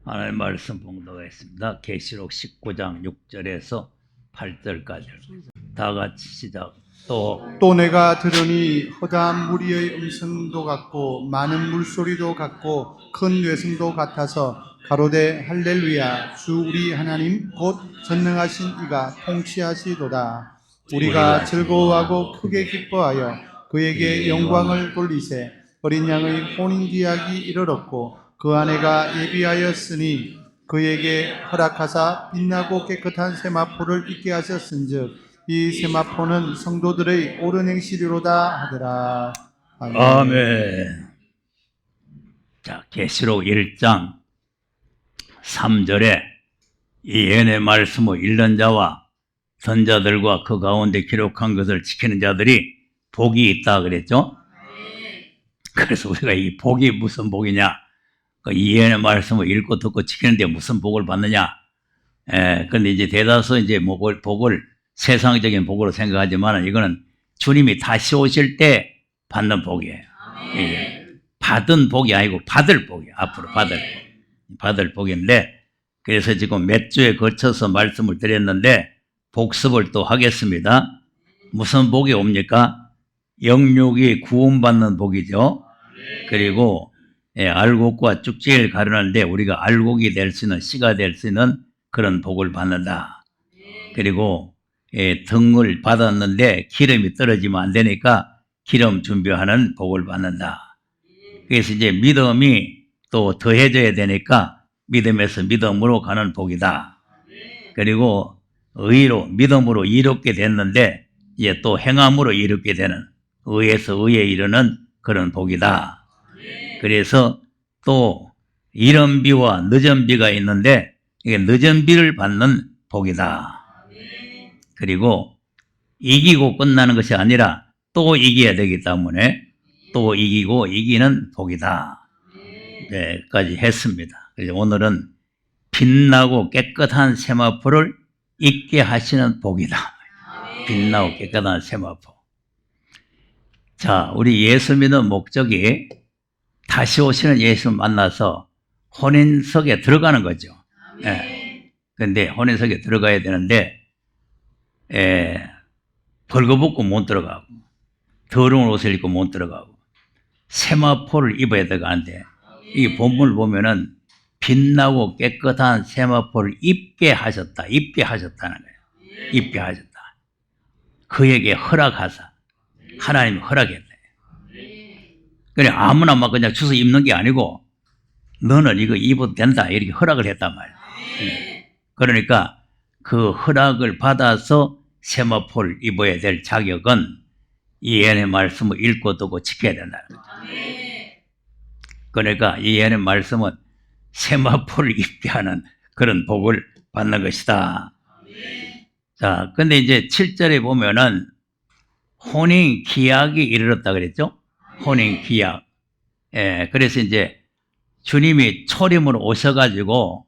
하나님의 말씀 봉독하겠습니다. 계시록 19장 6절에서 8절까지 다 같이 시작. 또 내가 들으니 허다한 무리의 음성도 같고 많은 물소리도 같고 큰 외성도 같아서 가로되 할렐루야 주 우리 하나님 곧 전능하신 이가 통치하시도다. 우리가 즐거워하고 크게 기뻐하여 그에게 영광을 돌리세. 어린 양의 혼인기약이 이르렀고 그 아내가 예비하였으니 그에게 허락하사 빛나고 깨끗한 세마포를 입게 하셨은즉 이 세마포는 성도들의 옳은 행실이로다 하더라. 아멘. 자, 계시록 1장 3절에 이 예언의 말씀을 읽는 자와 선자들과 그 가운데 기록한 것을 지키는 자들이 복이 있다 그랬죠? 그래서 우리가 이 복이 무슨 복이냐? 이 예언의 말씀을 읽고 듣고 지키는데 무슨 복을 받느냐? 근데 이제 대다수 이제 복을 세상적인 복으로 생각하지만 이거는 주님이 다시 오실 때 받는 복이에요. 예. 받은 복이 아니고 받을 복이에요. 앞으로 받을 복인데, 그래서 지금 몇 주에 거쳐서 말씀을 드렸는데 복습을 또 하겠습니다. 무슨 복이 옵니까? 영육이 구원받는 복이죠. 그리고 알곡과 쭉지를 가르는데 우리가 알곡이 될 수 있는, 씨가 될 수 있는 그런 복을 받는다. 그리고 등을 받았는데 기름이 떨어지면 안 되니까 기름 준비하는 복을 받는다. 그래서 이제 믿음이 또 더해져야 되니까 믿음에서 믿음으로 가는 복이다. 그리고 의로, 믿음으로 이롭게 됐는데 이제 또 행함으로 이롭게 되는, 의에서 의에 이르는 그런 복이다. 그래서 또 이른 비와 늦은 비가 있는데 이게 늦은 비를 받는 복이다. 그리고 이기고 끝나는 것이 아니라 또 이겨야 되기 때문에 또 이기고 이기는 복이다. 네, 까지 했습니다. 그래서 오늘은 빛나고 깨끗한 세마포를 입게 하시는 복이다. 빛나고 깨끗한 세마포. 자, 우리 예수 믿는 목적이 다시 오시는 예수 만나서 혼인석에 들어가는 거죠. 네. 근데 혼인석에 들어가야 되는데 벌거벗고 못 들어가고 더러운 옷을 입고 못 들어가고 세마포를 입어야 들어가는데, 이 본문을 보면은 빛나고 깨끗한 세마포를 입게 하셨다. 입게 하셨다는 거예요. 입게 하셨다. 그에게 허락하사, 하나님이 허락했다. 그냥 아무나 막 그냥 주워 입는 게 아니고 너는 이거 입어도 된다 이렇게 허락을 했단 말이에요. 그러니까 그 허락을 받아서 세마포를 입어야 될 자격은 이 예언의 말씀을 읽고 듣고 지켜야 된다는 거죠. 그러니까 이 예언의 말씀은 세마포를 입게 하는 그런 복을 받는 것이다. 자, 근데 이제 7절에 보면은 혼인 기약이 이르렀다 그랬죠? 혼인 기약. 그래서 이제 주님이 초림으로 오셔가지고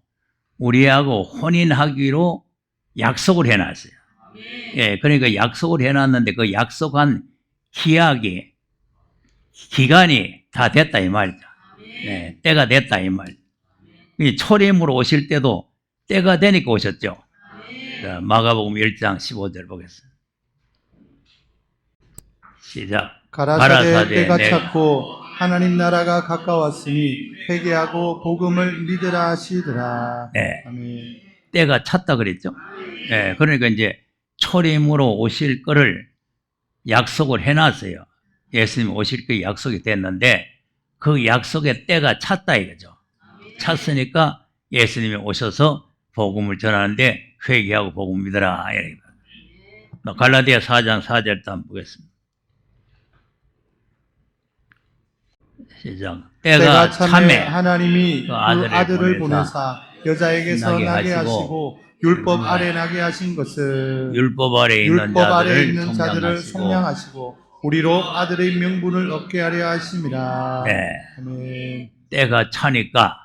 우리하고 혼인하기로 약속을 해놨어요. 그러니까 약속을 해놨는데 그 약속한 기약이, 기간이 다 됐다 이 말이죠. 때가 됐다 이 말이죠. 초림으로 오실 때도 때가 되니까 오셨죠. 자, 마가복음 1장 15절 보겠습니다. 시작. 가라사대 때가 찼고 하나님 나라가 가까웠으니 회개하고 복음을 믿으라 하시더라. 네. 아멘. 때가 찼다 그랬죠. 그러니까 이제 초림으로 오실 거를 약속을 해놨어요. 예수님 오실 그 약속이 됐는데 그 약속의 때가 찼다 이거죠. 찼으니까 예수님이 오셔서 복음을 전하는데 회개하고 복음 믿으라. 갈라디아 4장 4절도 한번 보겠습니다. 시작. 때가 참에 하나님이 그 아들을 보내사 여자에게서 나게 하시고 율법 아래 나게 하신 것을 율법 아래 있는 자들을 속량하시고 우리로 아들의 명분을 얻게 하려 하심이라. 아멘. 때가 차니까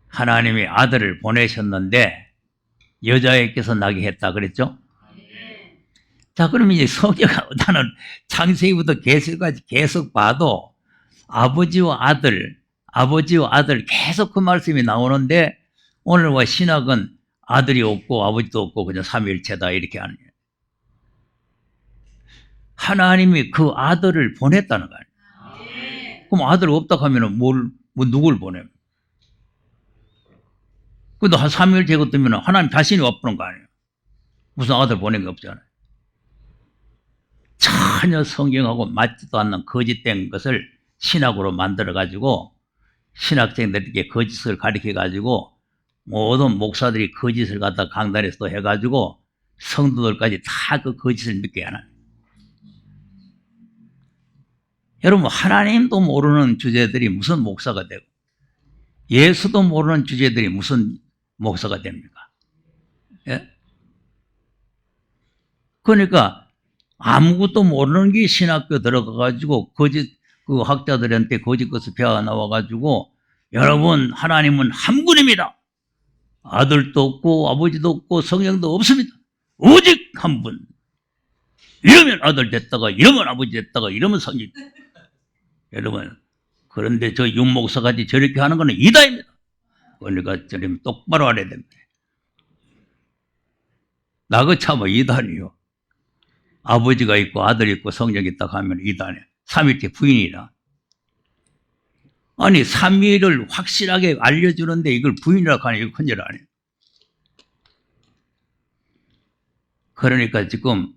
하나님이 아들을 보내셨는데 여자에게서 나게 했다 그랬죠? 자, 그러면 이제 성경을 나는 창세기부터 계시록까지 계속 봐도 아버지와 아들, 아버지와 아들 계속 그 말씀이 나오는데 오늘 와 신학은 아들이 없고 아버지도 없고 그냥 삼위일체다 이렇게 하는 거예요. 하나님이 그 아들을 보냈다는 거 아니에요. 그럼 아들 없다 하면은 누굴 보냅니까? 그래도 한 삼위일체고 뜨면 하나님 자신이 와보는 거 아니에요. 무슨 아들 보낸 게 없잖아요. 전혀 성경하고 맞지도 않는 거짓된 것을 신학으로 만들어가지고 신학생들에게 거짓을 가르쳐가지고 모든 목사들이 거짓을 갖다 강단에서 해가지고 성도들까지 다 그 거짓을 믿게 하는. 여러분 하나님도 모르는 주제들이 무슨 목사가 되고 예수도 모르는 주제들이 무슨 목사가 됩니까? 예? 그러니까 아무것도 모르는 게 신학교 들어가가지고 거짓 그 학자들한테 거짓 것을 배워 나와가지고 여러분 하나님은 한 분입니다. 아들도 없고 아버지도 없고 성령도 없습니다. 오직 한 분. 이러면 아들 됐다가 이러면 아버지 됐다가 이러면 성령. 여러분 그런데 저 윤목사같이 저렇게 하는 거는 이다입니다. 그러니까 저러면 똑바로 알아야 됩니다. 나그 참아 이단이요. 아버지가 있고 아들이 있고 성령이 있다고 하면 이단이에요. 삼위일체 부인이라. 아니 삼위를 확실하게 알려주는데 이걸 부인이라고 하니 이거 큰일 아니에요. 그러니까 지금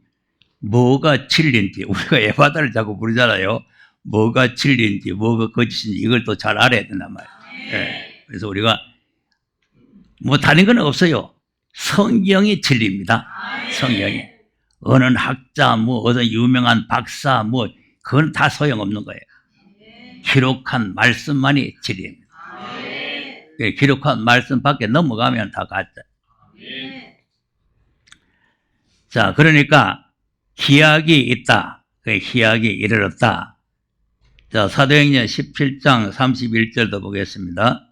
뭐가 진리인지 우리가 에바다를 자꾸 부르잖아요. 뭐가 진리인지 뭐가 거짓인지 이걸 또 잘 알아야 된단 말이에요. 네. 그래서 우리가 뭐 다른 건 없어요. 성경이 진리입니다. 성경이. 어느 학자 뭐 어떤 유명한 박사 뭐 그건 다 소용없는 거예요. 기록한 말씀만이 진리입니다. 기록한 말씀 밖에 넘어가면 다 가짜. 자, 그러니까 희약이 있다. 그 희약이 이르렀다. 자, 사도행전 17장 31절도 보겠습니다.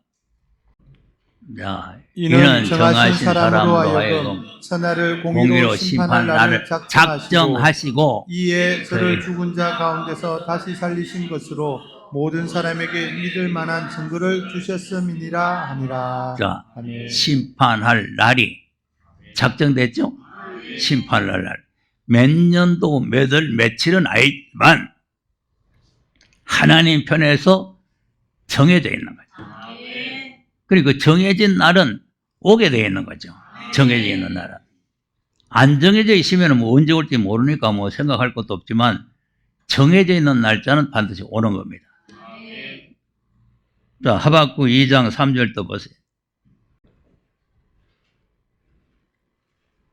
자, 이는 정하신 사람으로 하여금 천하를 공의로 심판할 날을 작정하시고 이에 저를 죽은 자 가운데서 다시 살리신 것으로 모든 사람에게 믿을 만한 증거를 주셨음이니라 하니라. 자, 아멘. 심판할 날이 작정됐죠? 심판할 날. 몇 년도 몇 월 며칠은 아니지만 하나님 편에서 정해져 있는 거죠. 그리고 정해진 날은 오게 되어 있는 거죠. 정해져 있는 날은. 안 정해져 있으면 뭐 언제 올지 모르니까 뭐 생각할 것도 없지만 정해져 있는 날짜는 반드시 오는 겁니다. 자, 하박국 2장 3절도 보세요.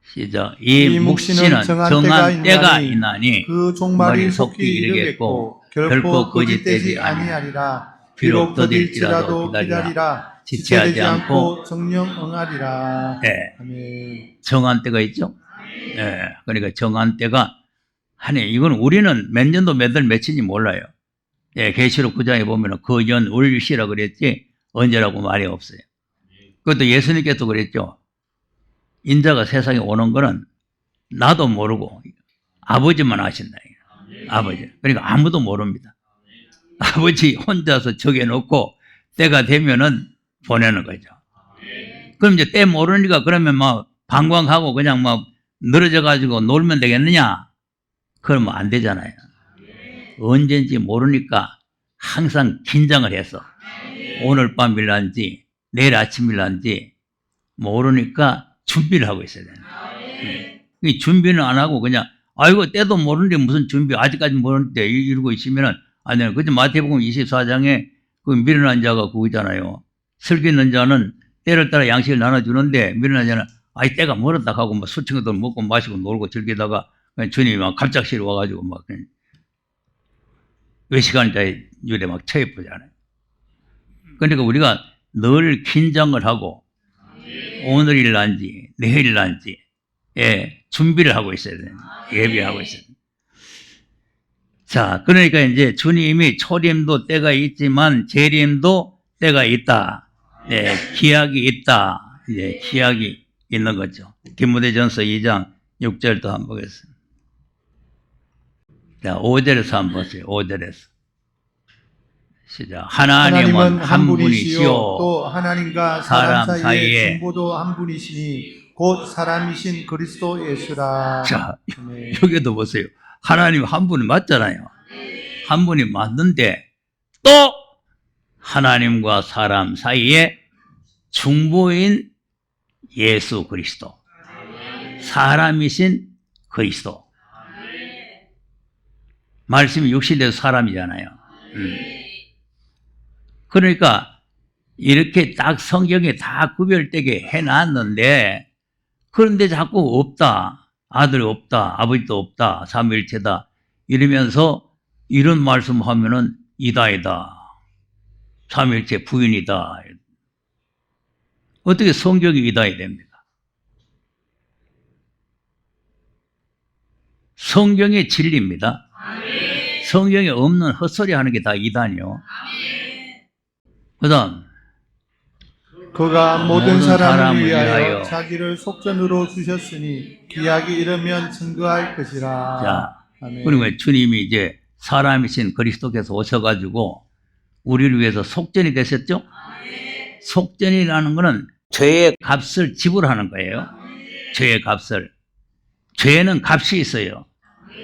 시작. 이 묵시는 정한 때가 있나니 그 종말이 속히 이르겠고 결코 거짓되지 아니하리라. 비록 더딜지라도 기다리라. 지체하지 않고 정령 응하리라. 네. 아멘. 정한 때가 있죠. 네. 그러니까 정한 때가 이건 우리는 몇 년도 몇 월 며칠인지 몰라요. 예, 계시록 9장에 보면 그 연 월시라 그랬지 언제라고 말이 없어요. 그것도 예수님께서 그랬죠. 인자가 세상에 오는 거는 나도 모르고 아버지만 아신다. 아버지. 그러니까 아무도 모릅니다. 아버지 혼자서 정해놓고 때가 되면은 보내는 거죠. 그럼 이제 때 모르니까 그러면 막 방광하고 그냥 막 늘어져 가지고 놀면 되겠느냐? 그러면 안 되잖아요. 언제인지 모르니까 항상 긴장을 해서 오늘 밤일란지 내일 아침일란지 모르니까 준비를 하고 있어야 돼요. 준비는 안 하고 그냥 아이고 때도 모르는데 무슨 준비 아직까지 모르는데 이러고 있으면은 안 돼요. 그죠? 마태복음 24장에 그 미련한 자가 그거 있잖아요. 슬기 있는 자는 때를 따라 양식을 나눠주는데 미련한 자는 아이 때가 멀었다 하고 막 술 친구들 먹고 마시고 놀고 즐기다가 주님이 막 갑작스레 와가지고 막 외식하는 일에 막 처해보잖아요. 그러니까 우리가 늘 긴장을 하고 오늘일난지 내일일난지 준비를 하고 있어야 돼요. 예비하고 있어야 돼요. 자, 그러니까 이제 주님이 초림도 때가 있지만 재림도 때가 있다. 네, 기약이 있다. 이제 기약이 있는 거죠. 디모데전서 2장 6절도 한번 보겠습니다. 자, 5절에서 한번 보세요. 5절에서. 시작. 하나님은 한 분이시요 또 하나님과 사람 사람 사이에 사이에 중보도 한 분이시니 곧 사람이신 그리스도 예수라. 자, 아멘. 여기도 보세요. 하나님 한 분이 맞잖아요. 한 분이 맞는데 또 하나님과 사람 사이에 중보인 예수 그리스도, 사람이신 그리스도. 말씀이 육신돼서 사람이잖아요. 그러니까 이렇게 딱 성경에 다 구별되게 해놨는데, 그런데 자꾸 없다, 아들이 없다, 아버지도 없다, 삼위일체다 이러면서 이런 말씀하면은 이다이다, 삼위일체 부인이다. 어떻게 성경이 이다이 됩니까? 성경의 진리입니다. 성경에 없는 헛소리 하는 게 다 이단이요. 그 다음, 그가 모든 모든 사람을 사람을 위하여 위하여 자기를 속전으로 주셨으니 기약이 이르면 증거할 것이라. 자, 아멘. 그리고 주님이 이제 사람이신 그리스도께서 오셔가지고 우리를 위해서 속전이 되셨죠? 속전이라는 것은 죄의 값을 지불하는 거예요. 죄의 값을. 죄는 값이 있어요.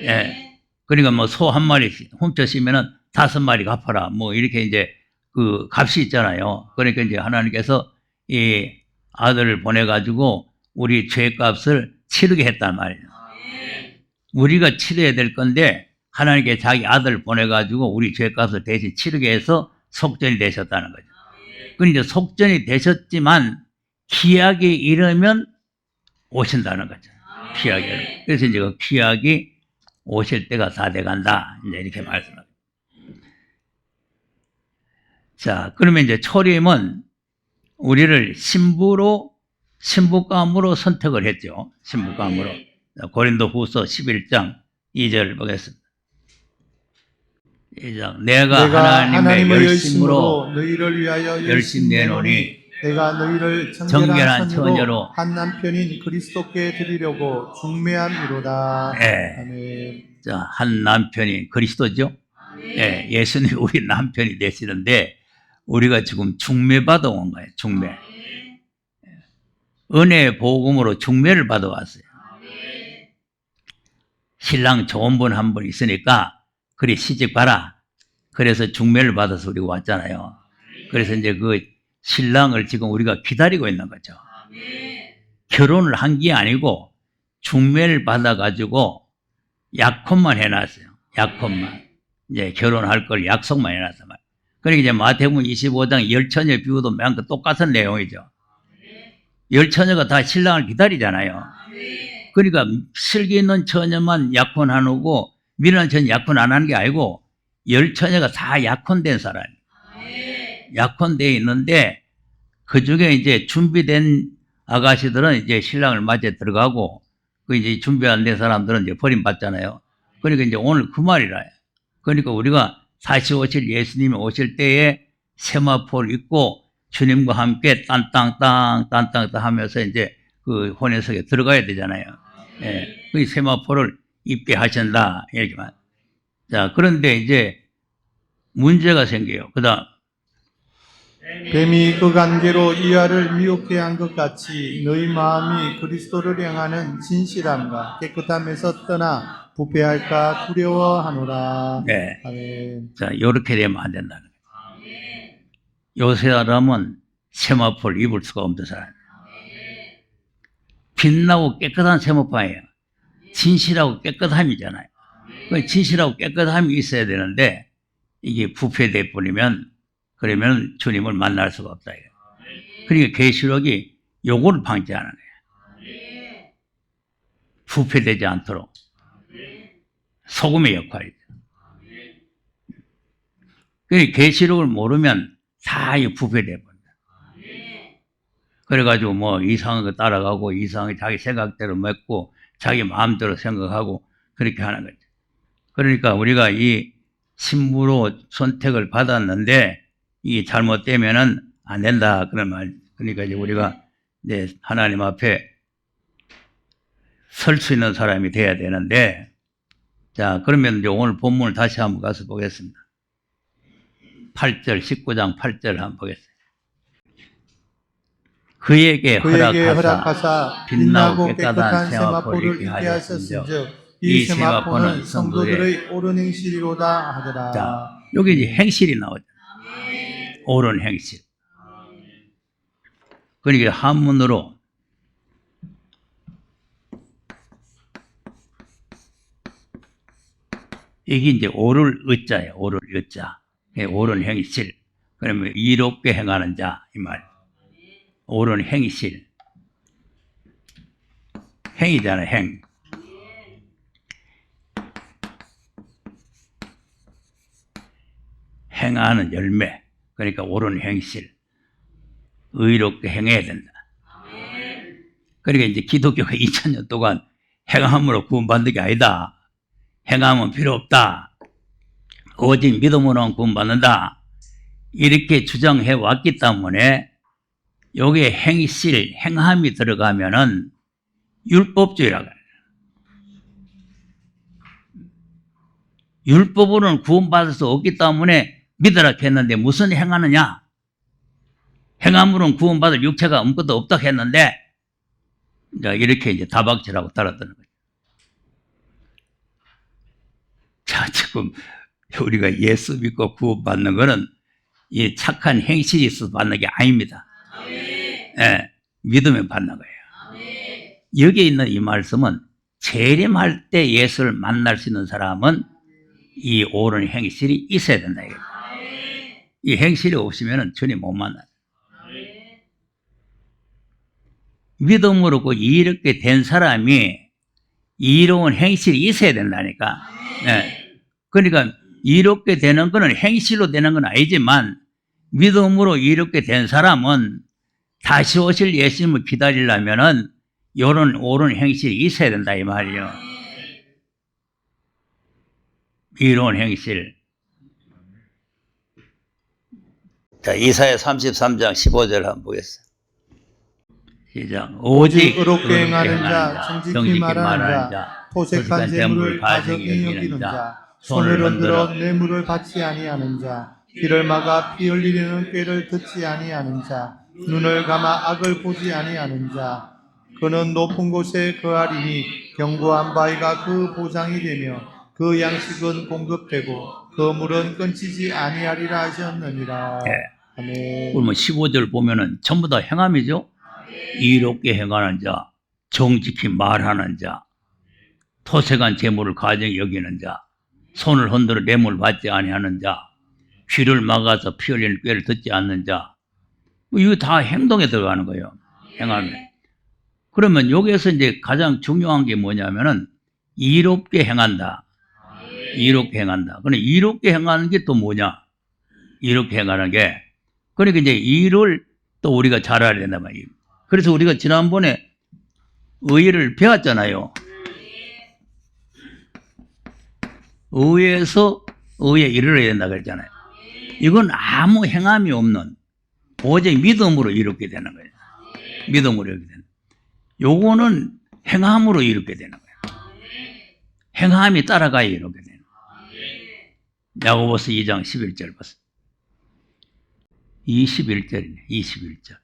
예. 그러니까 뭐 소 한 마리 훔쳤으면은 5마리 갚아라. 뭐 이렇게 이제 그 값이 있잖아요. 그러니까 이제 하나님께서 이 아들을 보내가지고 우리 죄 값을 치르게 했단 말이에요. 우리가 치러야 될 건데 하나님께 자기 아들을 보내가지고 우리 죄 값을 대신 치르게 해서 속전이 되셨다는 거죠. 그러니까 속전이 되셨지만 기약이 이르면 오신다는 거죠. 기약이 이르면. 그래서 이제 그 기약이 오실 때가 다 돼간다. 이제 이렇게 말씀합니다. 자, 그러면 이제 초림은 우리를 신부감으로 선택을 했죠. 신부감으로. 고린도 후서 11장 2절을 보겠습니다. 2장. 내가 하나님의 열심으로 너희를 위하여 열심 내노니 내가 너희를 정결한 처녀로 처녀로 한 남편인 그리스도께 드리려고 중매함이로다. 예. 아멘. 자, 한 남편이 그리스도죠. 예, 예수님이 우리 남편이 되시는데 우리가 지금 중매 받아온 거예요. 중매. 은혜의 복음으로 중매를 받아왔어요. 신랑 좋은 분 한 분 있으니까 그리 시집 가라. 그래서 중매를 받아서 우리가 왔잖아요. 그래서 이제 그 신랑을 지금 우리가 기다리고 있는 거죠. 결혼을 한 게 아니고 중매를 받아가지고 약혼만 해놨어요. 약혼만. 이제 결혼할 걸 약속만 해놨단 말이에요. 그러니까 이제 마태복음 25장 열처녀 비유도 맨 똑같은 내용이죠. 열처녀가 다 신랑을 기다리잖아요. 그러니까 슬기 있는 처녀만 약혼 안 하고 미련한 처녀 약혼 안 하는 게 아니고 열처녀가 다 약혼된 사람이에요. 약혼되어 있는데 그 중에 이제 준비된 아가씨들은 이제 신랑을 맞아 들어가고 그 이제 준비 안 된 사람들은 이제 버림받잖아요. 그러니까 이제 오늘 그 말이라. 그러니까 우리가 다시 오실 예수님이 오실 때에 세마포를 입고 주님과 함께 딴땅땅 하면서 이제 그 혼인석에 들어가야 되잖아요. 예. 그 세마포를 입게 하신다. 이렇게만. 자, 그런데 이제 문제가 생겨요. 그 다음. 뱀이 그 관계로 이하를 미혹해 한 것 같이 너희 마음이 그리스도를 향하는 진실함과 깨끗함에서 떠나 부패할까 두려워하노라. 네. 아멘. 자, 요렇게 되면 안 된다는 거예요. 요 사람은 세마포를 입을 수가 없는 사람이에요. 빛나고 깨끗한 세마포예요. 진실하고 깨끗함이잖아요. 그 진실하고 깨끗함이 있어야 되는데 이게 부패돼 버리면 그러면 주님을 만날 수가 없다. 그러니까 계시록이 요거를 방지하는 거예요. 부패되지 않도록. 소금의 역할이죠. 그러니까 계시록을 모르면 다 부패돼 버린다. 그래가지고 뭐 이상한 거 따라가고 이상하게 자기 생각대로 맺고 자기 마음대로 생각하고 그렇게 하는 거죠. 그러니까 우리가 이 신부로 선택을 받았는데 이게 잘못되면은 안 된다 그런 말. 그러니까 이제 우리가 이제 하나님 앞에 설 수 있는 사람이 돼야 되는데, 자, 그러면 이제 오늘 본문을 다시 한번 가서 보겠습니다. 8절 19장 8절 한번 보겠습니다. 그에게 그에게 허락하사 허락하사 빛나고 빛나고 깨끗한 깨끗한 세마포를 세마포를 있게 있게 하셨은즉 하셨은즉 이 이 세마포는 세마포는 성도들의 옳은 행실이로다 하더라. 자, 여기 이제 행실이 나오죠. 옳은 행실. 그러니까 한문으로 이게 이제 옳을 의자예요. 옳을 의자. 옳은 행실. 그러면 이롭게 행하는 자 이 말. 옳은 행실. 행이잖아요. 행. 행하는 열매. 그러니까 옳은 행실. 의롭게 행해야 된다. 그러니까 이제 기독교가 2000년 동안 행함으로 구원받는 게 아니다. 행함은 필요 없다. 오직 믿음으로만 구원받는다. 이렇게 주장해 왔기 때문에 여기에 행실, 행함이 들어가면은 율법주의라고 해요. 율법으로는 구원받을 수 없기 때문에 믿으라 했는데 무슨 행하느냐? 행함으로는 구원받을 육체가 아무것도 없다 했는데 이렇게 이제 다박질하고 따라드는 거죠. 자, 지금 우리가 예수 믿고 구원받는 거는 이 착한 행실이 있어서 받는 게 아닙니다. 예, 믿으면 받는 거예요. 여기에 있는 이 말씀은 재림할 때 예수를 만날 수 있는 사람은 이 옳은 행실이 있어야 된다. 이 행실이 없으면 주님 못 만나요. 믿음으로 이렇게 된 사람이 이로운 행실이 있어야 된다니까. 네. 그러니까 이렇게 되는 것은 행실로 되는 건 아니지만 믿음으로 이렇게 된 사람은 다시 오실 예수님을 기다리려면은 이런 옳은 행실이 있어야 된다 이 말이에요. 이로운 행실. 자, 이사야 33장 15절 한번 보겠습니다. 시작. 오직 의롭게 행하는 자, 정직히 말하는 자, 토색한 재물을 가정히 여기는 자, 손을 흔들어 뇌물을 받지 아니하는 자, 귀를 막아 피 흘리려는 꾀를 듣지 아니하는 자, 눈을 감아 악을 보지 아니하는 자, 그는 높은 곳에 거하리니 견고한 바위가 그 보장이 되며 그 양식은 공급되고 그 물은 끊기지 아니하리라 하셨느니라. 네. 아멘. 그러면 15절 보면은 전부 다 행함이죠. 이롭게 행하는 자, 정직히 말하는 자, 토색한 재물을 가정히 여기는 자, 손을 흔들어 뇌물 받지 아니하는 자, 귀를 막아서 피 흘리는 꾀를 듣지 않는 자, 이거 다 행동에 들어가는 거예요. 행함에. 그러면 여기에서 이제 가장 중요한 게 뭐냐면은 이롭게 행한다. 이롭게 행한다. 그럼 이롭게 행하는 게 또 뭐냐? 이렇게 행하는 게. 그러니까 이제 일을 또 우리가 잘 알아야 된단 말이에요. 그래서 우리가 지난번에 의를 배웠잖아요. 의에서 의에 이르러야 된다 그랬잖아요. 이건 아무 행함이 없는 오직 믿음으로 이렇게 되는 거예요. 믿음으로 이렇게 되는. 요거는 행함으로 이렇게 되는 거예요. 행함이 따라가야 이렇게 되는 거예요. 야고보서 2장 11절 보세요. 21절이네. 21절.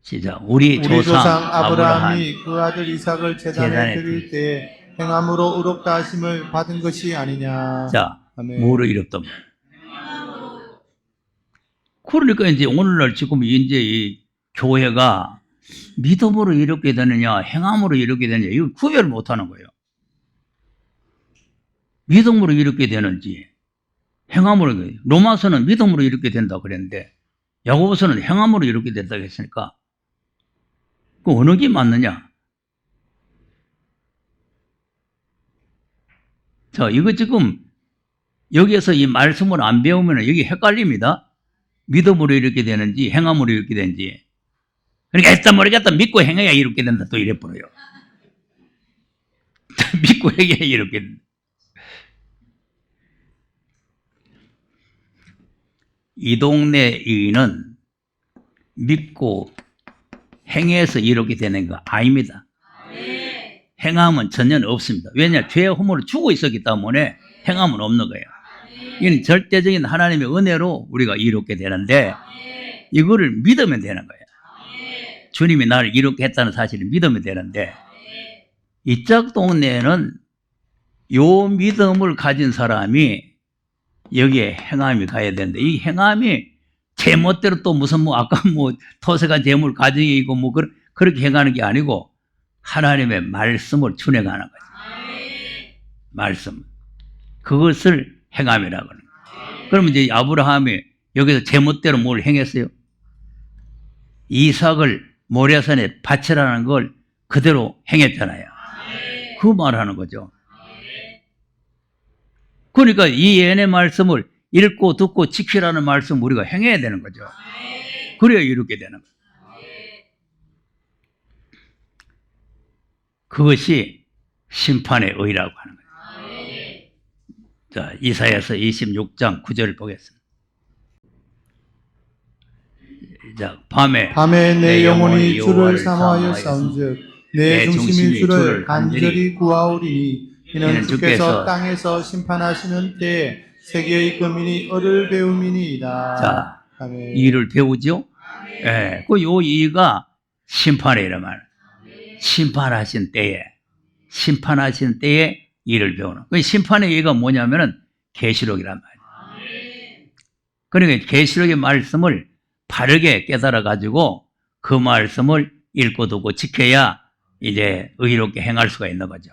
시작. 우리 조상 아브라함이 그 아들 이삭을 제단에 드릴 때 행함으로 의롭다 하심을 받은 것이 아니냐. 자, 아멘. 뭐로 이롭다? 그러니까 이제 오늘날 지금 이제 이 교회가 믿음으로 이렇게 되느냐, 행함으로 이렇게 되느냐, 이거 구별을 못 하는 거예요. 믿음으로 이렇게 되는지, 행함으로, 로마서는 믿음으로 이렇게 된다 그랬는데, 야고보서는 행함으로 이렇게 된다고 했으니까, 그 어느 게 맞느냐? 자, 이거 지금 여기에서 이 말씀을 안 배우면 여기 헷갈립니다. 믿음으로 이렇게 되는지, 행함으로 이렇게 되는지. 그러니까 했다 모르겠다 믿고 행해야 이렇게 된다 또 이래 버려요. 믿고 행해야 이렇게 된다. 이 동네에는 믿고 행해서 이렇게 되는 거 아닙니다. 행함은 전혀 없습니다. 왜냐? 죄의 허물을 주고 있었기 때문에 행함은 없는 거예요. 이는 절대적인 하나님의 은혜로 우리가 이롭게 되는데 이거를 믿으면 되는 거예요. 주님이 나를 이롭게 했다는 사실을 믿으면 되는데 이쪽 동네에는 요 믿음을 가진 사람이 여기에 행함이 가야 되는데 이 행함이 제 멋대로 또 무슨 아까 토색한 재물 가정이 있고 그렇게 행하는 게 아니고 하나님의 말씀을 준행하는 거죠. 말씀. 그것을 행함이라고 하는 거예요. 그러면 이제 아브라함이 여기서 제 멋대로 뭘 행했어요? 이삭을 모리아산에 바치라는 걸 그대로 행했잖아요. 그 말하는 거죠. 그러니까 이 예언의 말씀을 읽고 듣고 지키라는 말씀 우리가 행해야 되는 거죠. 그래야 이렇게 되는 거예요. 그것이 심판의 의라고 하는 거예요. 자, 이사야서 26장 9절을 보겠습니다. 자, 밤에 내 영혼이 주를 사모하여 싸운즉 내 중심이 주를 간절히 구하오리니 이는 주께서 땅에서 심판하시는 때에 세계의 거민이 어를 배움이니이다. 자, 아멘. 이를 배우죠? 예, 그 요 이가 심판이란 말. 심판하신 때에 이를 배우는. 그 심판의 이가 뭐냐면은 계시록이란 말이에요. 그러니까 계시록의 말씀을 바르게 깨달아 가지고 그 말씀을 읽고 듣고 지켜야 이제 의롭게 행할 수가 있는 거죠.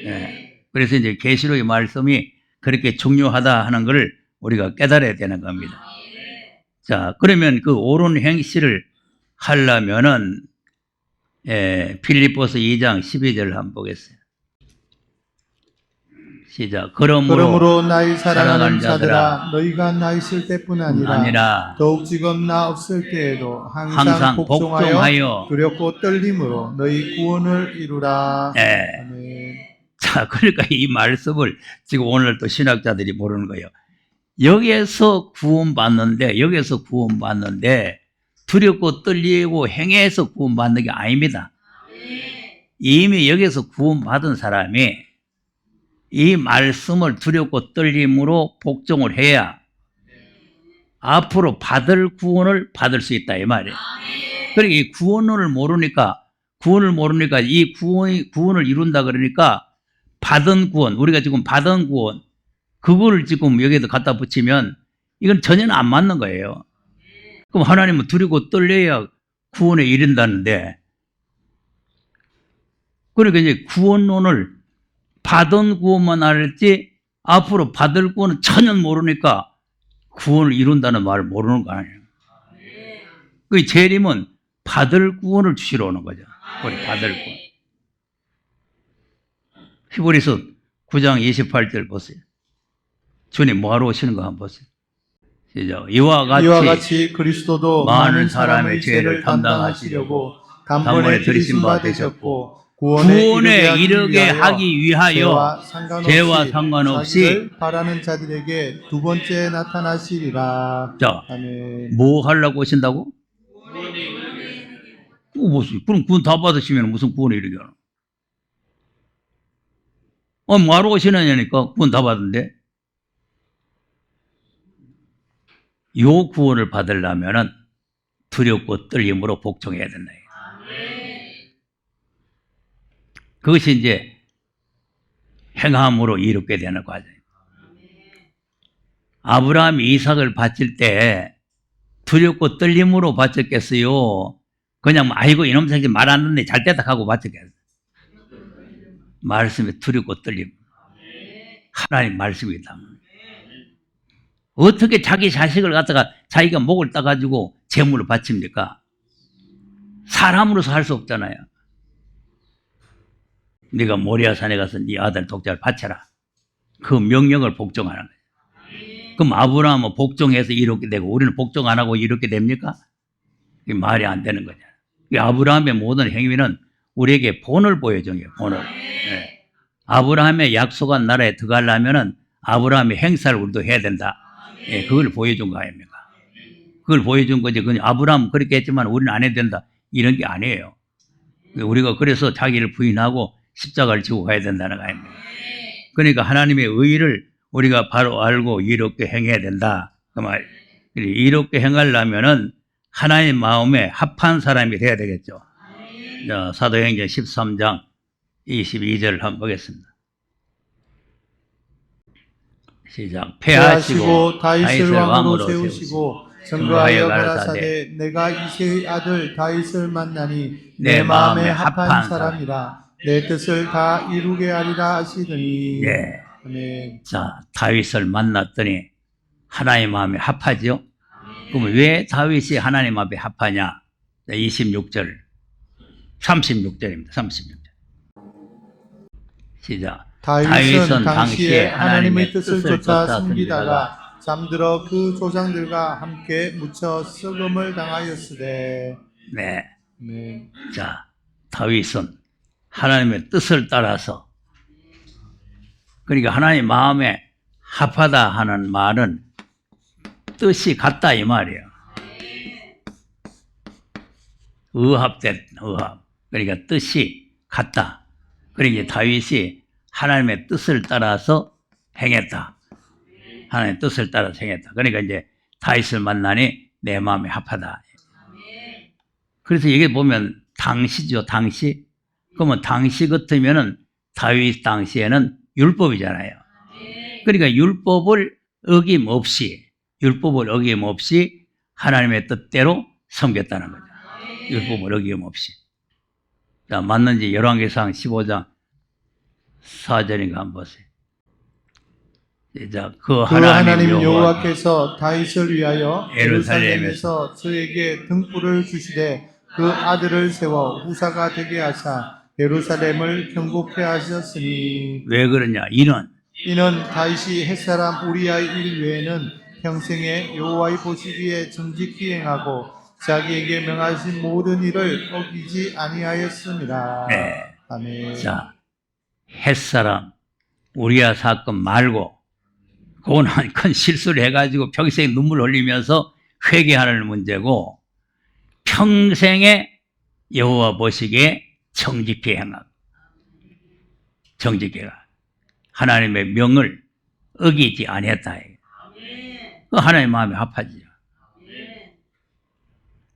예. 그래서 이제 계시록의 말씀이 그렇게 중요하다 하는 것을 우리가 깨달아야 되는 겁니다. 자, 그러면 그 옳은 행실을 하려면은 필립보서 2장 12절을 한번 보겠어요. 시작. 그러므로 나의 사랑하는 자들아 너희가 나 있을 때뿐 아니라 더욱 지금 나 없을 때에도 항상 복종하여 두렵고 떨림으로 너희 구원을 이루라. 네. 아멘. 자, 그러니까 이 말씀을 지금 오늘 또 신학자들이 모르는 거예요. 여기에서 구원받는데 두렵고 떨리고 행해서 구원받는 게 아닙니다. 이미 여기서 구원받은 사람이 이 말씀을 두렵고 떨림으로 복종을 해야 앞으로 받을 구원을 받을 수 있다 이 말이에요. 그러니까 이 구원을 모르니까 이 구원을 이룬다 그러니까 받은 구원, 우리가 지금 받은 구원 그거를 지금 여기에다 갖다 붙이면 이건 전혀 안 맞는 거예요. 그럼 하나님은 두렵고 떨려야 구원에 이른다는데 그러니까 이제 구원론을 받은 구원만 알지 앞으로 받을 구원은 전혀 모르니까 구원을 이룬다는 말을 모르는 거 아니에요. 그 재림은 받을 구원을 주시러 오는 거죠. 우리 받을 구원. 히브리서 9장 28절 보세요. 주님 뭐하러 오시는 거 한번 보세요. 시작. 이와 같이 그리스도도 많은 사람의 죄를 담당하시려고 단번에 들이신 바 되셨고 구원에 이르게 하기 위하여 죄와 상관없이 바라는 자들에게 두 번째 나타나시리라. 자, 아멘. 뭐 하려고 오신다고? 그럼 구원 다 받으시면 무슨 구원에 이르게 하나? 뭐하러 오시느냐니까 구원 다 받은데. 요 구원을 받으려면은 두렵고 떨림으로 복종해야 된다. 그것이 이제 행함으로 이롭게 되는 과정이에요. 아브라함이 이삭을 바칠 때 두렵고 떨림으로 바쳤겠어요? 그냥 아이고 이놈 새끼 말 안 듣네 잘 때다 하고 바쳤겠어요? 말씀에 두렵고 떨림. 하나님 말씀이다. 어떻게 자기 자식을 갖다가 자기가 목을 따가지고 제물을 바칩니까? 사람으로서 할 수 없잖아요. 네가 모리아산에 가서 네 아들 독자를 바쳐라. 그 명령을 복종하는 거예요. 그럼 아브라함은 복종해서 이렇게 되고 우리는 복종 안 하고 이렇게 됩니까? 이게 말이 안 되는 거죠. 아브라함의 모든 행위는 우리에게 본을 보여준 거예요. 본을. 네. 아브라함의 약속한 나라에 들어가려면은 아브라함의 행사를 우리도 해야 된다. 예, 그걸 보여준 거 아닙니까? 그걸 보여준 거지. 아브라함은 그렇게 했지만 우리는 안 해야 된다. 이런 게 아니에요. 우리가 그래서 자기를 부인하고 십자가를 지고 가야 된다는 거 아닙니까? 그러니까 하나님의 의의를 우리가 바로 알고 이롭게 행해야 된다. 그 말. 이롭게 행하려면은 하나님 마음에 합한 사람이 돼야 되겠죠. 자, 사도행전 13장 22절을 한번 보겠습니다. 시작. 패하시고 다윗을 다윗을 왕으로 세우시고 증거하여 증거하여 가라사대 가라사대 내가 이새의 아들 다윗을 만나니 내 내 마음에 마음에 합한 합한 사람이라 내 뜻을 다 이루게 하리라 하시더니 예. 아멘. 자, 다윗을 만났더니 하나님 마음에 합하죠. 그럼 왜 다윗이 하나님 앞에 합하냐? 26절, 36절입니다. 36절. 시작. 다윗은 당시에 하나님의 뜻을 쫓아 숨기다가 잠들어 그 조상들과 함께 묻혀 썩음을 당하였으되. 네. 네. 자, 다윗은 하나님의 뜻을 따라서, 그러니까 하나님 마음에 합하다 하는 말은 뜻이 같다 이 말이에요. 의합된 의합. 그러니까 뜻이 같다. 그러니까 다윗이 하나님의 뜻을 따라서 행했다. 하나님의 뜻을 따라서 행했다. 그러니까 이제 다윗을 만나니 내 마음에 합하다. 그래서 이게 보면 당시죠, 당시. 그러면 당시 같으면은 다윗 당시에는 율법이잖아요. 그러니까 율법을 어김없이 하나님의 뜻대로 섬겼다는 거죠. 율법을 어김없이. 자, 맞는지 열왕기상 15장 4절인가 한번 보세요. 자, 그 하나님 여호와 여호와께서 다윗을 위하여 예루살렘에서 저에게 등불을 주시되 그 아들을 세워 후사가 되게 하사 예루살렘을 경고케 하셨으니. 왜 그러냐? 이는 다윗이 햇사람 우리아의 일 외에는 평생에 여호와의 보시기에 정직히 행하고 자기에게 명하신 모든 일을 어기지 아니하였습니다. 네. 아멘. 자, 햇사람 우리아 사건 말고 그건 큰 실수를 해가지고 평생 눈물 흘리면서 회개하는 문제고, 평생에 여호와 보시기에 정직히 행하고 정직히 하나님의 명을 어기지 아니했다. 그 하나님 마음에 합하지요.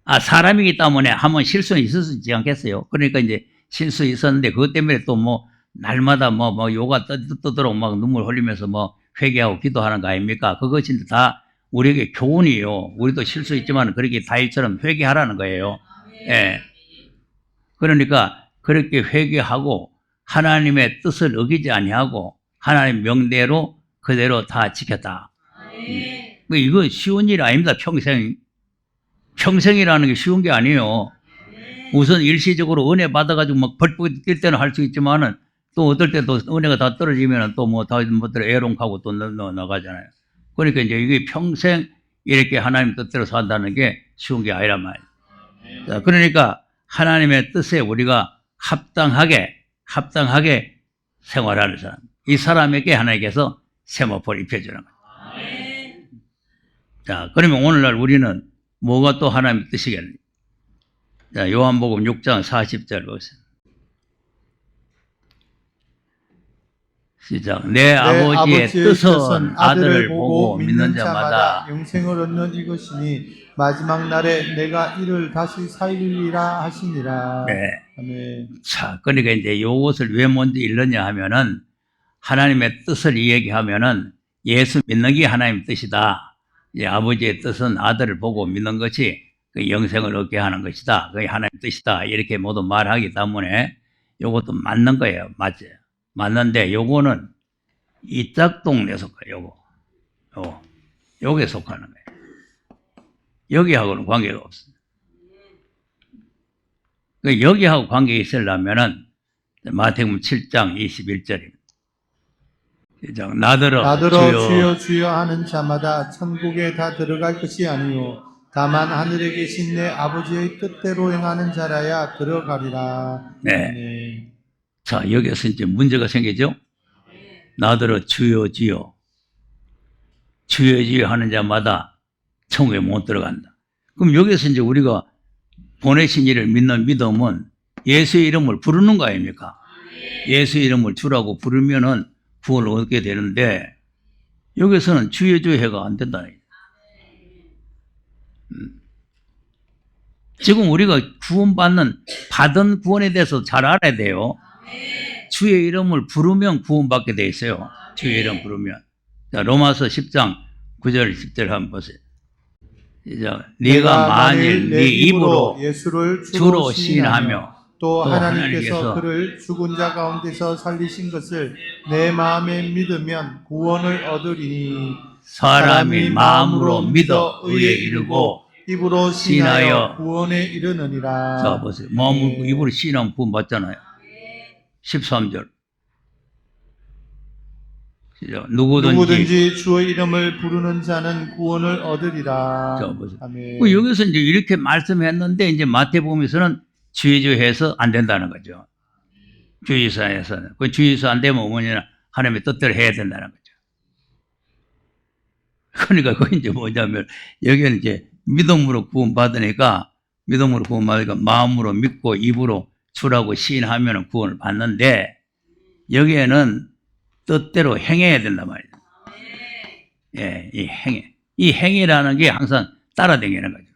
아, 사람이기 때문에 한번 실수는 있을 수 있지 않겠어요? 그러니까 이제 실수 있었는데 그것 때문에 또 날마다 요가 떠들어 막 눈물 흘리면서 회개하고 기도하는 거 아닙니까? 그것이 다 우리에게 교훈이에요. 우리도 실수 있지만 그렇게 다윗처럼 회개하라는 거예요. 예. 그러니까 그렇게 회개하고 하나님의 뜻을 어기지 아니하고 하나님 명대로 그대로 다 지켰다. 이거 쉬운 일 아닙니다. 평생이라는 게 쉬운 게 아니에요. 우선 일시적으로 은혜 받아가지고 벌떡 뛸 때는 할 수 있지만은 또 어떨 때도 은혜가 다 떨어지면 또 애롱하고 또 나가잖아요. 그러니까 이제 이게 평생 이렇게 하나님 뜻대로 산다는 게 쉬운 게 아니란 말이에요. 자, 그러니까 하나님의 뜻에 우리가 합당하게 생활하는 사람, 이 사람에게 하나님께서 세마포를 입혀주는 거예요. 자, 그러면 오늘날 우리는 뭐가 또 하나님의 뜻이겠느냐? 자, 요한복음 6장 40절 보세요. 시작. 내 아버지의 뜻은 아들을 보고 믿는 자마다 영생을 얻는 이것이니 마지막 날에 내가 이를 다시 살리리라 하시니라. 네. 아멘. 자, 그러니까 이제 이것을 왜 먼저 읽느냐 하면은 하나님의 뜻을 이야기하면은 예수 믿는 게 하나님의 뜻이다. 이제 아버지의 뜻은 아들을 보고 믿는 것이 그 영생을 얻게 하는 것이다. 그게 하나님의 뜻이다. 이렇게 모두 말하기 때문에 이것도 맞는 거예요. 맞죠? 맞는데 요거는 이 짝동네 속해요. 요게 속하는 거예요. 여기하고는 관계가 없습니다. 여기하고 관계가 있으려면은 마태복음 7장 21절입니다. 나더러 주여 하는 자마다 천국에 다 들어갈 것이 아니요 다만 하늘에 계신 내 아버지의 뜻대로 행하는 자라야 들어가리라. 네. 자, 여기서 이제 문제가 생기죠? 나더러 주여 주여 하는 자마다 천국에 못 들어간다. 그럼 여기서 이제 우리가 보내신 이를 믿는 믿음은 예수의 이름을 부르는 거 아닙니까? 예수의 이름을 주라고 부르면은 구원을 얻게 되는데, 여기서는 주의 해가 안 된다. 지금 우리가 받은 구원에 대해서 잘 알아야 돼요. 주의 이름을 부르면 구원받게 돼 있어요. 주의 이름 부르면. 자, 로마서 10장 9절 10절 한번 보세요. 시작. 네가 만일 네 입으로 예수를 주로 시인하며 또 또 하나님께서 하나님께서 그를 죽은 자 가운데서 살리신 것을 내 마음에 믿으면 구원을 얻으리니 사람이 마음으로 믿어 의에 이르고 입으로 시인하여 시인하여 구원에 이르느니라. 자 보세요. 마음으로 입으로 시인하면 구원받잖아요. 13절. 시작. 누구든지 주의 이름을 부르는 자는 구원을 얻으리라. 자 보세요. 아멘. 여기서 이제 이렇게 말씀했는데 이제 마태복음에서는 주의주해서 안 된다는 거죠. 주의사에서는. 그 주의사 안 되면 뭐냐면 하나님의 뜻대로 해야 된다는 거죠. 그러니까 그 이제 뭐냐면 여기는 이제 믿음으로 구원받으니까 마음으로 믿고 입으로 주라고 시인하면 구원을 받는데 여기에는 뜻대로 행해야 된단 말이에요. 예, 이 행위라는 게 항상 따라다니는 거죠.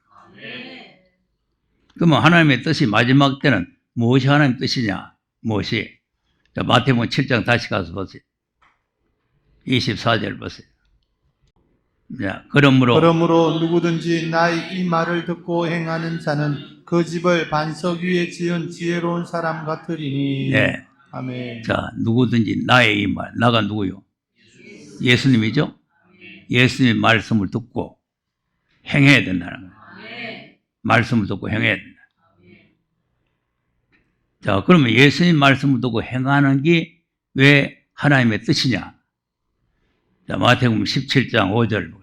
그러면 하나님의 뜻이 마지막 때는 무엇이 하나님의 뜻이냐? 무엇이? 자, 마태복음 7장 다시 가서 보세요. 24절 보세요. 자, 그러므로 누구든지 나의 이 말을 듣고 행하는 자는 그 집을 반석 위에 지은 지혜로운 사람 같으리니. 네. 아멘. 자, 누구든지 나의 이 말, 나가 누구요? 예수님이죠? 예수님의 말씀을 듣고 행해야 된다는 거예요. 말씀을 듣고 행해야 된다. 자, 그러면 예수님 말씀을 듣고 행하는 게 왜 하나님의 뜻이냐? 자, 마태복음 17장 5절 보겠습니다.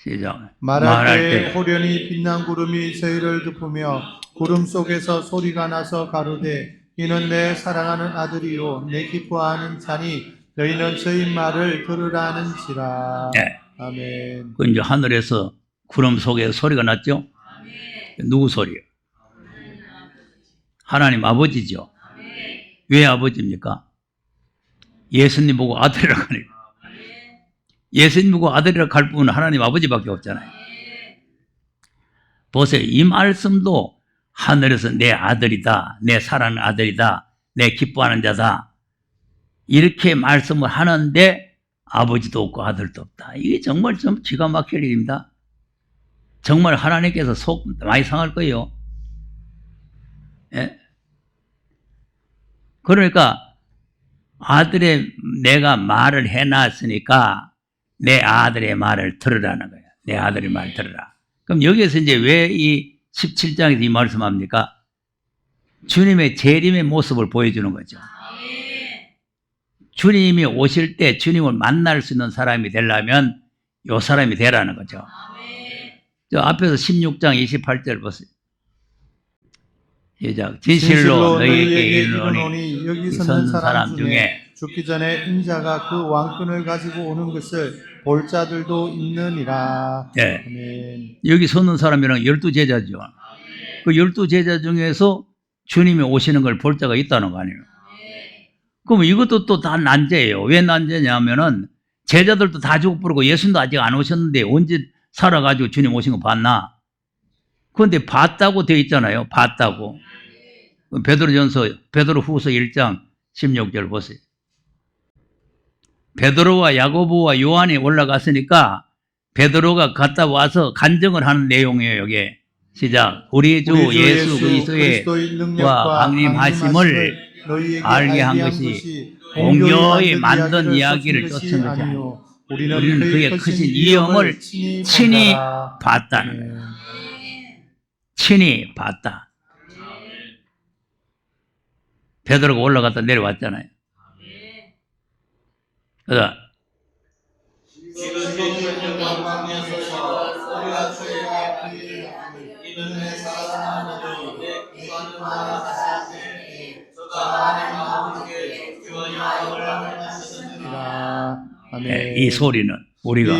시작. 말할 때 호련히 빛난 구름이 저희를 덮으며 구름 속에서 소리가 나서 가로되 이는 내 사랑하는 아들이요 내 기뻐하는 자니 너희는 저희 말을 들으라는지라. 네. 아멘. 그 이제 하늘에서 구름 속에 소리가 났죠? 누구 소리요? 하나님 아버지죠. 왜 아버지입니까? 예수님 보고 아들이라고 하니까. 예수님 보고 아들이라고 할 분은 하나님 아버지밖에 없잖아요. 보세요. 이 말씀도 하늘에서 내 아들이다, 내 사랑하는 아들이다, 내 기뻐하는 자다, 이렇게 말씀을 하는데 아버지도 없고 아들도 없다. 이게 정말 좀 기가 막힐 일입니다. 정말 하나님께서 속 많이 상할 거예요. 예? 그러니까 내가 말을 해놨으니까 내 아들의 말을 들으라는 거예요. 내 아들의 말을 들으라. 그럼 여기에서 이제 왜 이 17장에서 이 말씀합니까? 주님의 재림의 모습을 보여주는 거죠. 주님이 오실 때 주님을 만날 수 있는 사람이 되려면 요 사람이 되라는 거죠. 저 앞에서 16장 28절 보세요. 시작. 진실로 너희에게 이르노니 여기 선 서는 사람 중에 죽기 전에 인자가 그 왕권을 가지고 오는 것을 볼 자들도 있느니라. 네. 아멘. 여기 서는 사람이랑 12제자죠. 그 12제자 중에서 주님이 오시는 걸 볼 자가 있다는 거 아니에요. 그럼 이것도 또 다 난제예요. 왜 난제냐면은 제자들도 다 죽어버리고 예수님도 아직 안 오셨는데 언제 살아가지고 주님 오신 거 봤나? 그런데 봤다고 되어 있잖아요. 봤다고. 베드로후서 1장 16절 보세요. 베드로와 야고보와 요한이 올라갔으니까 베드로가 갔다 와서 간증을 하는 내용이에요. 여기에. 시작. 우리 주 예수 그리스도의 와 강림하심을 알게 한 것이 공교히 만든 이야기를 쫓은 것이 아니요 우리는 그의 크신 이영을 친히 봤다는 거예요. 친히 봤다. 베드로가 올라갔다 내려왔잖아요. 그래서 아멘. 이 소리는 우리가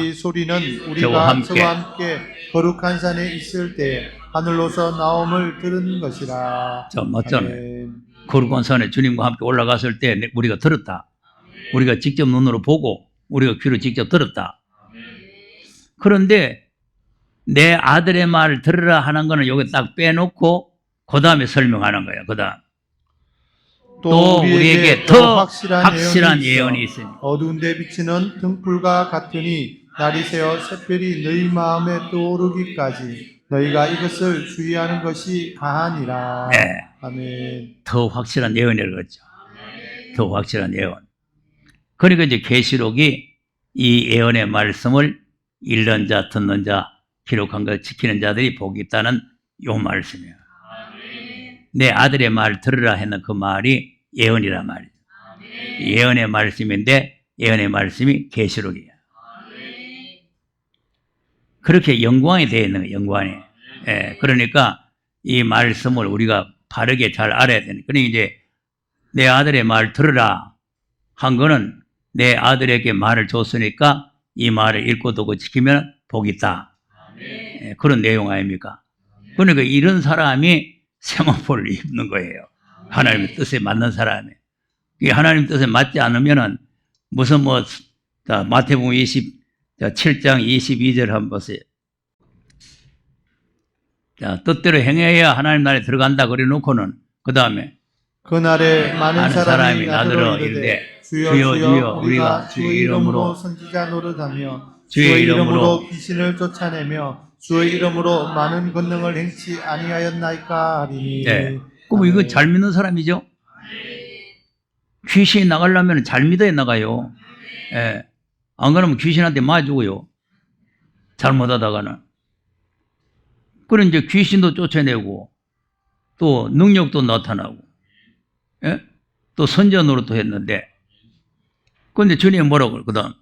저와 함께 거룩한 산에 있을 때 하늘로서 나옴을 들은 것이라. 맞잖아요. 거룩한 산에 주님과 함께 올라갔을 때 우리가 들었다. 우리가 직접 눈으로 보고 우리가 귀로 직접 들었다. 그런데 내 아들의 말을 들으라 하는 거는 여기 딱 빼놓고 그 다음에 설명하는 거예요. 그 다음. 또 우리에게 더 확실한 예언이 있으니 어두운 데 비치는 등불과 같으니 날이 새어 샛별이 너희 마음에 떠오르기까지 너희가 이것을 주의하는 것이 가하니라. 네. 아멘. 더 확실한 예언이라고 그랬죠. 더 확실한 예언. 그러니까 이제 계시록이 이 예언의 말씀을 읽는 자, 듣는 자, 기록한 것 지키는 자들이 복이 있다는 요 말씀이에요. 내 아들의 말 들으라 했는 그 말이 예언이란 말이죠. 예언의 말씀인데 예언의 말씀이 계시록이에요. 그렇게 연관이 되어 있는 거예요. 연관이. 예, 그러니까 이 말씀을 우리가 바르게 잘 알아야 되는. 그러니까 이제 내 아들의 말 들으라 한 거는 내 아들에게 말을 줬으니까 이 말을 읽고 듣고 지키면 복이 있다. 예, 그런 내용 아닙니까? 그러니까 이런 사람이 세마포를 입는 거예요. 하나님의 뜻에 맞는 사람이. 이 하나님 뜻에 맞지 않으면은 무슨 자, 마태복음 7장 22절 한번 보세요. 자, 뜻대로 행해야 하나님 나라에 들어간다 그래 놓고는 그 다음에 그날에 많은 사람이 나더러 이르되 이르되 주여, 주여 주여, 주여 우리가 주의 이름으로 이름으로 선지자 노릇하며 주의 주의 이름으로 이름으로 귀신을 쫓아내며 주의 이름으로 많은 권능을 행치 아니하였나이까 하리니. 네. 그럼 이거 잘 믿는 사람이죠? 귀신이 나가려면 잘 믿어야 나가요. 예. 안 그러면 귀신한테 맞아주고요. 잘못하다가는. 그럼 이제 귀신도 쫓아내고 또 능력도 나타나고 예? 또 선전으로 또 했는데 그런데 주님이 뭐라고 그래요? 그 다음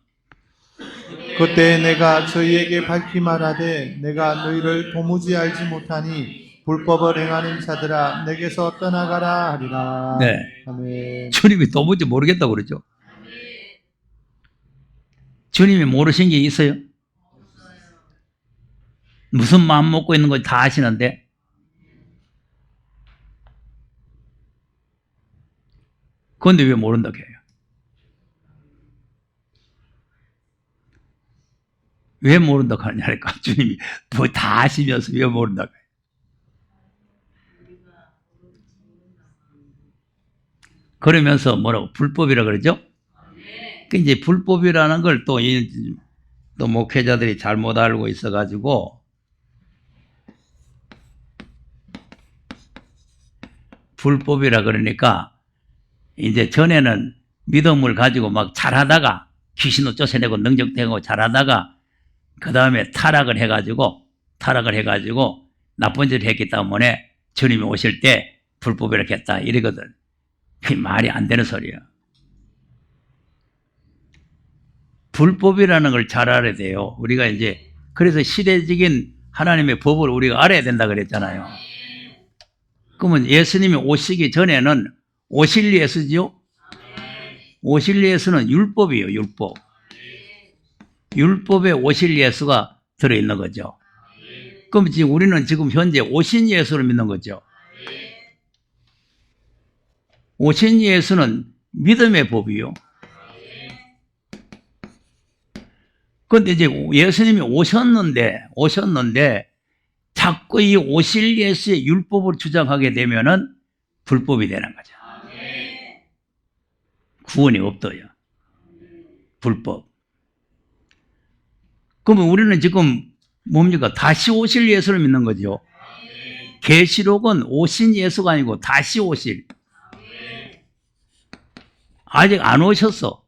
그때 내가 저희에게 밝히 말하되 내가 너희를 도무지 알지 못하니 불법을 행하는 자들아 내게서 떠나가라 하리라. 네. 아멘. 주님이 도무지 모르겠다고 그러죠. 주님이 모르신 게 있어요? 무슨 마음 먹고 있는 거 다 아시는데 그런데 왜 모른다고 해요? 왜 모른다고 하느냐니까 주님이 뭐 다 아시면서 왜 모른다고 해요? 그러면서 뭐라고 불법이라 그러죠? 그 이제 불법이라는 걸 또 목회자들이 잘못 알고 있어가지고 불법이라 그러니까 이제 전에는 믿음을 가지고 막 잘하다가 귀신도 쫓아내고 능력되고 잘하다가 그 다음에 타락을 해가지고 나쁜 짓을 했기 때문에 주님이 오실 때 불법이라고 했다 이러거든. 그게 말이 안 되는 소리야. 불법이라는 걸 잘 알아야 돼요. 우리가 이제 그래서 시대적인 하나님의 법을 우리가 알아야 된다 그랬잖아요. 그러면 예수님이 오시기 전에는 오실 예수죠? 오실 예수는 율법이에요. 율법. 율법에 오실 예수가 들어있는 거죠. 그럼 지금 우리는 지금 현재 오신 예수를 믿는 거죠. 오신 예수는 믿음의 법이요. 그런데 이제 예수님이 오셨는데 자꾸 이 오실 예수의 율법을 주장하게 되면은 불법이 되는 거죠. 구원이 없어요. 불법. 그러면 우리는 지금 뭡니까? 다시 오실 예수를 믿는 거죠. 계시록은 오신 예수가 아니고 다시 오실. 아직 안 오셨어.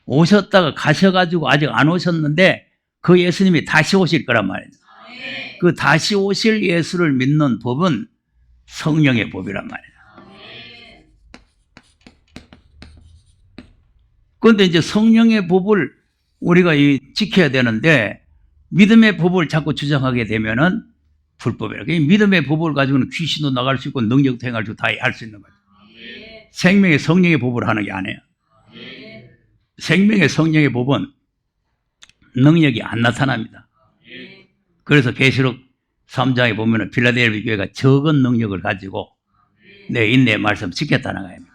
오셨다가 가셔가지고 아직 안 오셨는데 그 예수님이 다시 오실 거란 말이에요. 그 다시 오실 예수를 믿는 법은 성령의 법이란 말이에요. 그런데 이제 성령의 법을 우리가 지켜야 되는데 믿음의 법을 자꾸 주장하게 되면은 불법이라. 믿음의 법을 가지고는 귀신도 나갈 수 있고 능력도 행할 수 있고 다 할 수 있는 거죠. 생명의 성령의 법을 하는 게 아니에요. 생명의 성령의 법은 능력이 안 나타납니다. 그래서 계시록 3장에 보면은 필라델피아 교회가 적은 능력을 가지고 내 인내의 말씀 지켰다는 거입니다.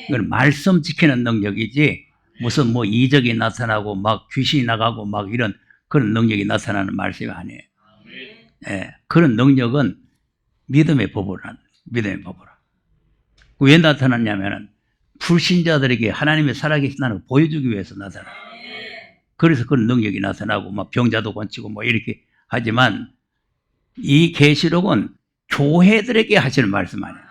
이건 말씀 지키는 능력이지 무슨 뭐 이적이 나타나고 막 귀신이 나가고 막 이런 그런 능력이 나타나는 말씀이 아니에요. 예, 그런 능력은 믿음의 법으로 믿음의 법으로. 왜 나타났냐면은 불신자들에게 하나님의 살아계신 하나님을 보여주기 위해서 나타나요. 그래서 그런 능력이 나타나고 막 병자도 고치고 뭐 이렇게 하지만 이 계시록은 교회들에게 하시는 말씀 아니에요.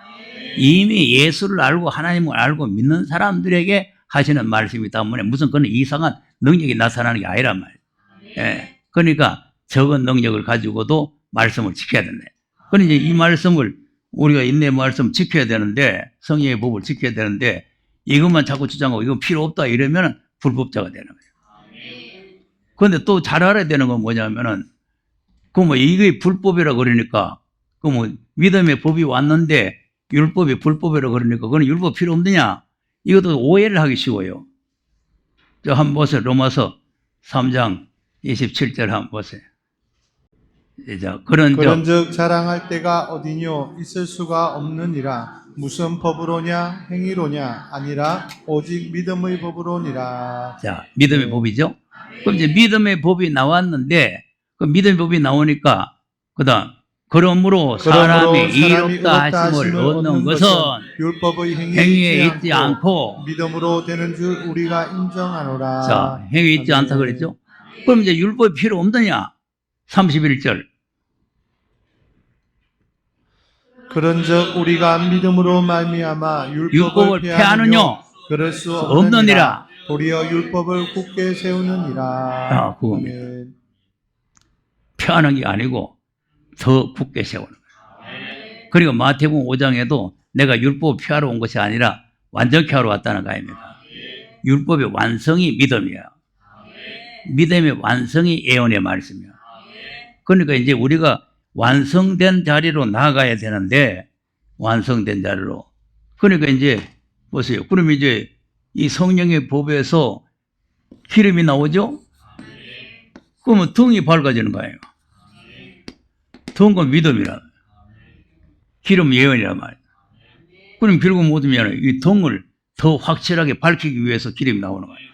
이미 예수를 알고 하나님을 알고 믿는 사람들에게 하시는 말씀이기 때문에 무슨 그런 이상한 능력이 나타나는 게 아니란 말이에요. 예. 그러니까 적은 능력을 가지고도 말씀을 지켜야 된다. 그런데 이제 이 말씀을 우리가 인내 말씀 지켜야 되는데 성령의 법을 지켜야 되는데 이것만 자꾸 주장하고 이건 필요 없다 이러면 불법자가 되는 거예요. 그런데 또 잘 알아야 되는 건 뭐냐면은 그 뭐 이게 불법이라 그러니까 그 뭐 믿음의 법이 왔는데 율법이 불법이라 그러니까 그건 율법 필요 없느냐? 이것도 오해를 하기 쉬워요. 저 한번 보세요. 로마서 3장 27절 한번 보세요. 자, 그런즉 자랑할 때가 어디뇨 있을 수가 없느니라. 무슨 법으로냐 행위로냐 아니라 오직 믿음의 법으로니라. 자, 믿음의 법이죠. 그럼 이제 믿음의 법이 나왔는데 그 믿음의 법이 나오니까 그다음 그러므로 사람이 이롭다 하심을 얻는 것은 율법의 행위에 있지 않고 믿음으로 되는 줄 우리가 인정하노라. 자, 행위에 있지 않다 그랬죠. 그럼 이제 율법이 필요 없느냐? 31절. 그런즉 우리가 믿음으로 말미암아 율법을 폐하느뇨 그럴 수 없느니라. 도리어 율법을 굳게 세우느니라. 그겁니다. 아멘. 폐하는 게 아니고 더 굳게 세우는 거예요. 그리고 마태복음 5장에도 내가 율법을 폐하러 온 것이 아니라 완전케 하러 왔다는 거 아닙니까? 율법의 완성이 믿음이에요. 믿음의 완성이 예언의 말씀이에요. 그러니까 이제 우리가 완성된 자리로 나아가야 되는데 완성된 자리로. 그러니까 이제 보세요. 그럼 이제 이 성령의 법에서 기름이 나오죠? 그러면 등이 밝아지는 거예요. 등은 믿음이라. 기름 예언이란 말이에요. 그럼 결국 뭐냐면 이 등을 더 확실하게 밝히기 위해서 기름이 나오는 거예요.